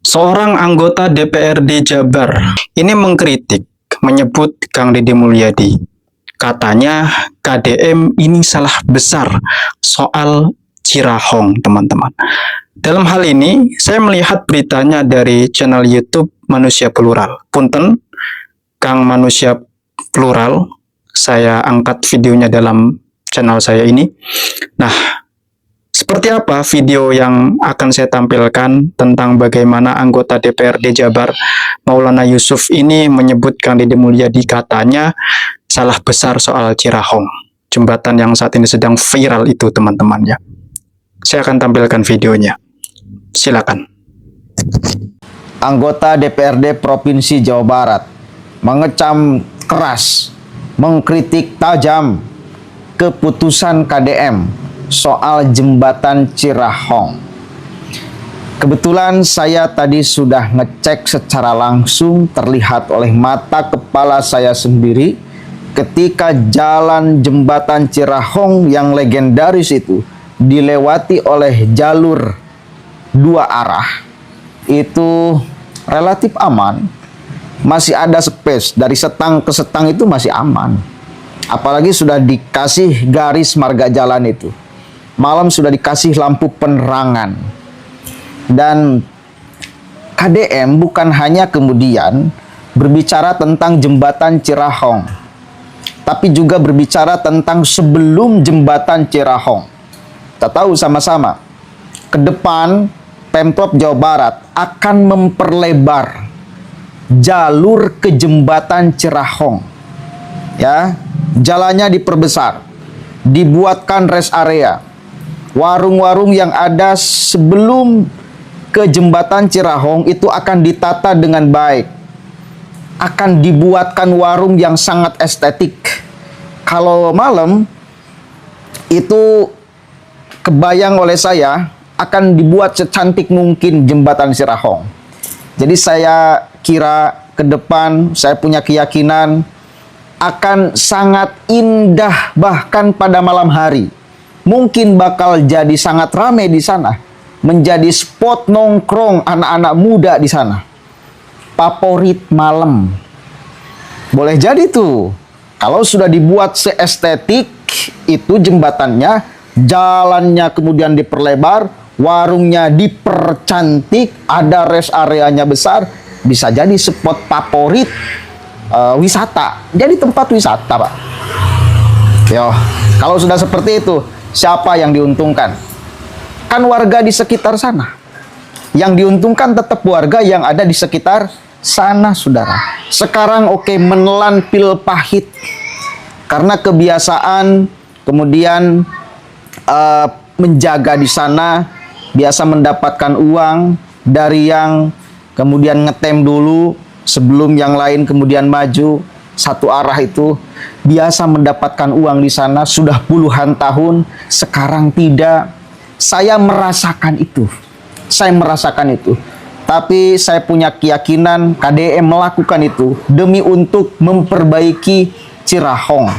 Seorang anggota DPRD Jabar ini mengkritik, menyebut Kang Deddy Mulyadi. Katanya KDM ini salah besar soal Cirahong, teman-teman. Dalam hal ini, saya melihat beritanya dari channel YouTube Manusia Plural. Punten, Kang Manusia Plural, saya angkat videonya dalam channel saya ini. Nah, seperti apa video yang akan saya tampilkan tentang bagaimana anggota DPRD Jabar Maulana Yusuf ini menyebut Kang Deddy Mulyadi katanya salah besar soal Cirahong, jembatan yang saat ini sedang viral itu, teman-teman ya. Saya akan tampilkan videonya. Silakan. Anggota DPRD Provinsi Jawa Barat mengecam keras, mengkritik tajam keputusan KDM soal jembatan Cirahong. Kebetulan saya tadi sudah ngecek secara langsung, terlihat oleh mata kepala saya sendiri ketika jalan jembatan Cirahong yang legendaris itu dilewati oleh jalur dua arah. Itu relatif aman, masih ada space, dari setang ke setang itu masih aman. Apalagi sudah dikasih garis marga jalan itu. Malam sudah dikasih lampu penerangan. Dan KDM bukan hanya kemudian berbicara tentang jembatan Cirahong, tapi juga berbicara tentang sebelum jembatan Cirahong. Kita tahu sama-sama, ke depan Pemprov Jawa Barat akan memperlebar jalur ke jembatan Cirahong. Ya, jalannya diperbesar, dibuatkan rest area. Warung-warung yang ada sebelum ke jembatan Cirahong itu akan ditata dengan baik. Akan dibuatkan warung yang sangat estetik. Kalau malam itu kebayang oleh saya akan dibuat secantik mungkin jembatan Cirahong. Jadi saya kira ke depan, saya punya keyakinan akan sangat indah, bahkan pada malam hari. Mungkin bakal jadi sangat ramai di sana, menjadi spot nongkrong anak-anak muda di sana. Favorit malam. Boleh jadi tuh, kalau sudah dibuat seestetik itu jembatannya, jalannya kemudian diperlebar, warungnya dipercantik, ada rest areanya besar, bisa jadi spot favorit wisata. Jadi tempat wisata, Pak. Yo, kalau sudah seperti itu, siapa yang diuntungkan? Kan warga di sekitar sana. Yang diuntungkan tetap warga yang ada di sekitar sana, saudara. Sekarang menelan pil pahit. Karena kebiasaan kemudian menjaga di sana, biasa mendapatkan uang dari yang kemudian ngetem dulu sebelum yang lain kemudian maju satu arah itu, biasa mendapatkan uang di sana sudah puluhan tahun. Sekarang tidak. Saya merasakan itu. Saya merasakan itu. Tapi saya punya keyakinan KDM melakukan itu demi untuk memperbaiki Cirahong.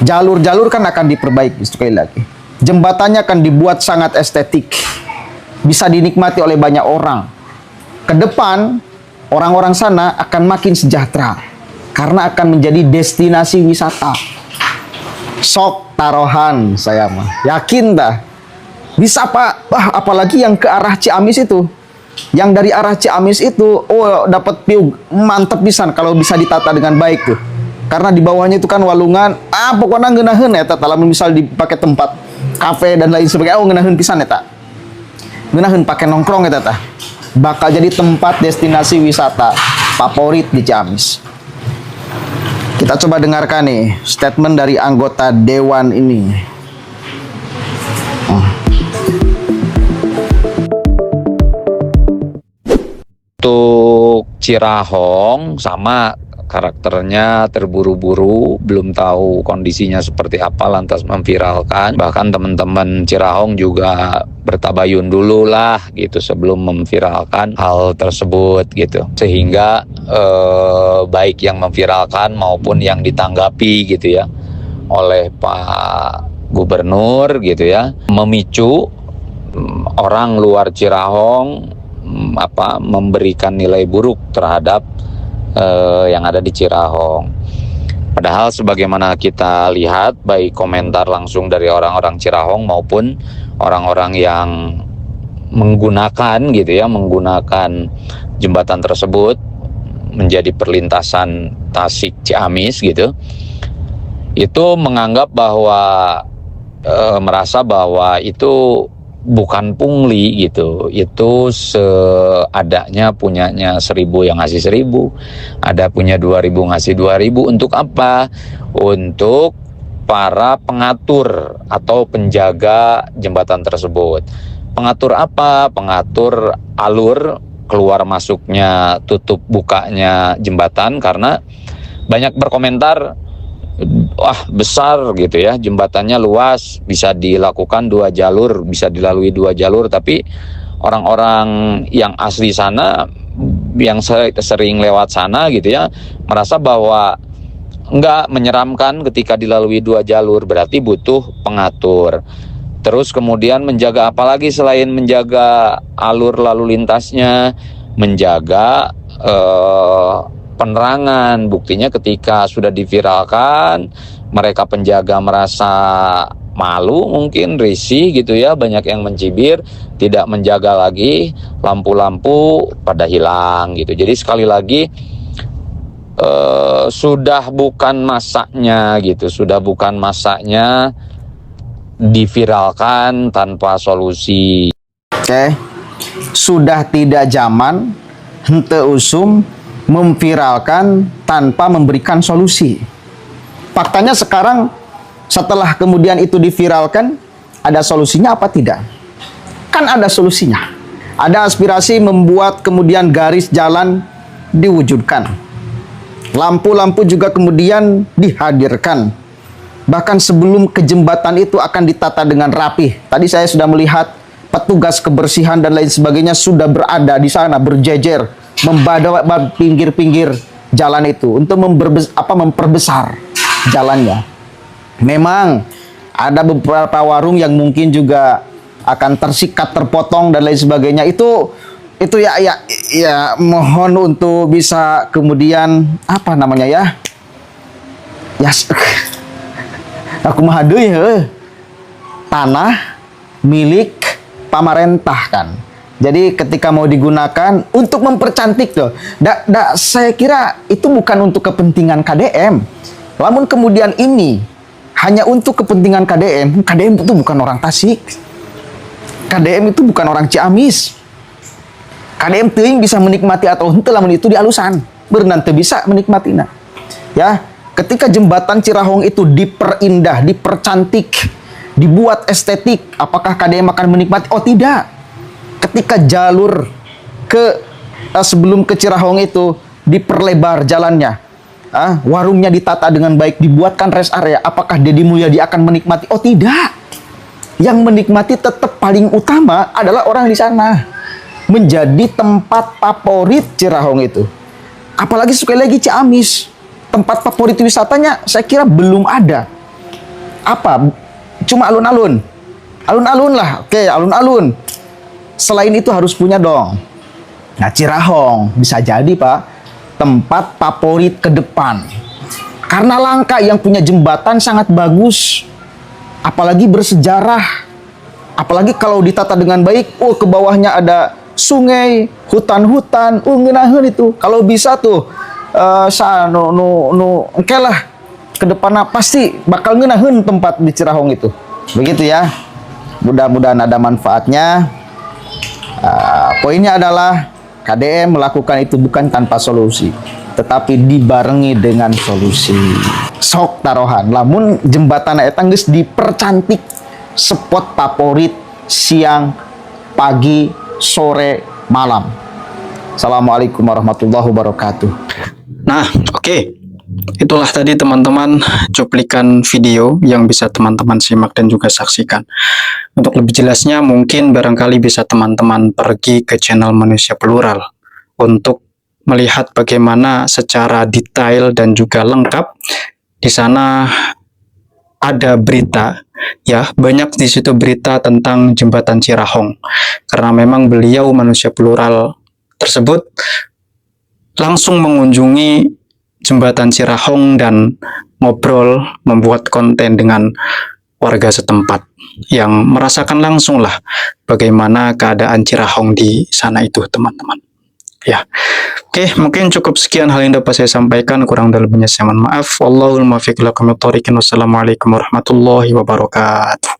Jalur-jalur kan akan diperbaiki sekali lagi. Jembatannya akan dibuat sangat estetik. Bisa dinikmati oleh banyak orang. Ke depan, orang-orang sana akan makin sejahtera. Karena akan menjadi destinasi wisata. Sok taruhan saya mah. Yakin dah. Bisa, Pak. Wah, apalagi yang ke arah Ciamis itu. Yang dari arah Ciamis itu, dapat view mantep pisan kalau bisa ditata dengan baik tuh. Karena di bawahnya itu kan walungan. Pokoknya ngeunaheun eta lamun misal dipakai tempat kafe dan lain sebagainya. Ngeunaheun pisan eta. Ngeunaheun pakai nongkrong eta tah. Bakal jadi tempat destinasi wisata favorit di Ciamis. Kita coba dengarkan nih statement dari anggota dewan ini. Untuk Cirahong sama karakternya terburu-buru, belum tahu kondisinya seperti apa lantas memviralkan. Bahkan teman-teman Cirahong juga bertabayun dulu lah gitu sebelum memviralkan hal tersebut gitu. Sehingga baik yang memviralkan maupun yang ditanggapi gitu ya oleh Pak Gubernur gitu ya, memicu orang luar Cirahong memberikan nilai buruk terhadap yang ada di Cirahong. Padahal sebagaimana kita lihat, baik komentar langsung dari orang-orang Cirahong maupun orang-orang yang menggunakan jembatan tersebut menjadi perlintasan Tasik Ciamis gitu, itu menganggap bahwa merasa bahwa itu bukan pungli gitu, itu seadanya, punyanya 1.000 yang ngasih 1.000, ada punya 2.000 ngasih 2.000. Untuk apa? Untuk para pengatur atau penjaga jembatan tersebut. Pengatur apa? Pengatur alur keluar masuknya, tutup bukanya jembatan, karena banyak berkomentar, wah besar gitu ya, jembatannya luas, bisa dilakukan 2 jalur, bisa dilalui 2 jalur, tapi orang-orang yang asli sana, yang sering lewat sana gitu ya, merasa bahwa enggak menyeramkan ketika dilalui 2 jalur, berarti butuh pengatur. Terus kemudian menjaga apa lagi selain menjaga alur lalu lintasnya, menjaga penerangan. Buktinya ketika sudah diviralkan, mereka penjaga merasa malu, mungkin risih gitu ya, banyak yang mencibir, tidak menjaga lagi, lampu-lampu pada hilang gitu. Jadi sekali lagi sudah bukan masanya gitu, sudah bukan masanya diviralkan tanpa solusi. Oke, sudah tidak zaman hente usum memviralkan tanpa memberikan solusi. Faktanya sekarang setelah kemudian itu diviralkan, ada solusinya apa tidak? Kan ada solusinya. Ada aspirasi membuat kemudian garis jalan diwujudkan. Lampu-lampu juga kemudian dihadirkan. Bahkan sebelum ke jembatan itu akan ditata dengan rapih. Tadi saya sudah melihat petugas kebersihan dan lain sebagainya sudah berada di sana, berjejer, membadai pinggir-pinggir jalan itu untuk memperbesar jalannya. Memang ada beberapa warung yang mungkin juga akan tersikat, terpotong dan lain sebagainya. Itu ya mohon untuk bisa kemudian aku mahadu ya, tanah milik pamarentah kan. Jadi ketika mau digunakan untuk mempercantik tuh, saya kira itu bukan untuk kepentingan KDM. Namun kemudian ini hanya untuk kepentingan KDM. KDM itu bukan orang Tasik. KDM itu bukan orang Ciamis. KDM teuing bisa menikmati atau henteu lamun itu di alusan. Berenang teu bisa menikmatinya. Ya, ketika jembatan Cirahong itu diperindah, dipercantik, dibuat estetik, apakah KDM akan menikmati? Oh tidak. Ketika jalur sebelum ke Cirahong itu diperlebar jalannya, warungnya ditata dengan baik, dibuatkan rest area, apakah Deddy Mulyadi akan menikmati? Oh tidak. Yang menikmati tetap paling utama adalah orang di sana. Menjadi tempat favorit Cirahong itu. Apalagi sekali lagi Ciamis, tempat favorit wisatanya saya kira belum ada. Apa? Cuma alun-alun. Alun-alun lah. Oke, alun-alun. Selain itu harus punya dong. Nah, Cirahong bisa jadi Pak, tempat favorit ke depan. Karena langka yang punya jembatan sangat bagus. Apalagi bersejarah. Apalagi kalau ditata dengan baik, ke bawahnya ada sungai, hutan-hutan, ngeunaheun itu. Kalau bisa tuh oke lah, ke depannya pasti bakal ngeunaheun tempat di Cirahong itu. Begitu ya. Mudah-mudahan ada manfaatnya. Poinnya adalah KDM melakukan itu bukan tanpa solusi, tetapi dibarengi dengan solusi. Sok tarohan, lamun jembatan eta geus dipercantik, spot favorit siang, pagi, sore, malam. Assalamualaikum warahmatullahi wabarakatuh. Nah, oke. Itulah tadi teman-teman cuplikan video yang bisa teman-teman simak dan juga saksikan. Untuk lebih jelasnya mungkin barangkali bisa teman-teman pergi ke channel Manusia Plural untuk melihat bagaimana secara detail dan juga lengkap di sana ada berita, ya banyak di situ berita tentang jembatan Cirahong, karena memang beliau manusia plural tersebut langsung mengunjungi jembatan Cirahong dan ngobrol, membuat konten dengan warga setempat yang merasakan langsung lah bagaimana keadaan Cirahong di sana itu, teman-teman. Ya, oke, mungkin cukup sekian hal yang dapat saya sampaikan. Kurang dan lebihnya saya mohon maaf. Wallahul muwaffiq ila aqwamit thoriq. Wassalamualaikum warahmatullahi wabarakatuh.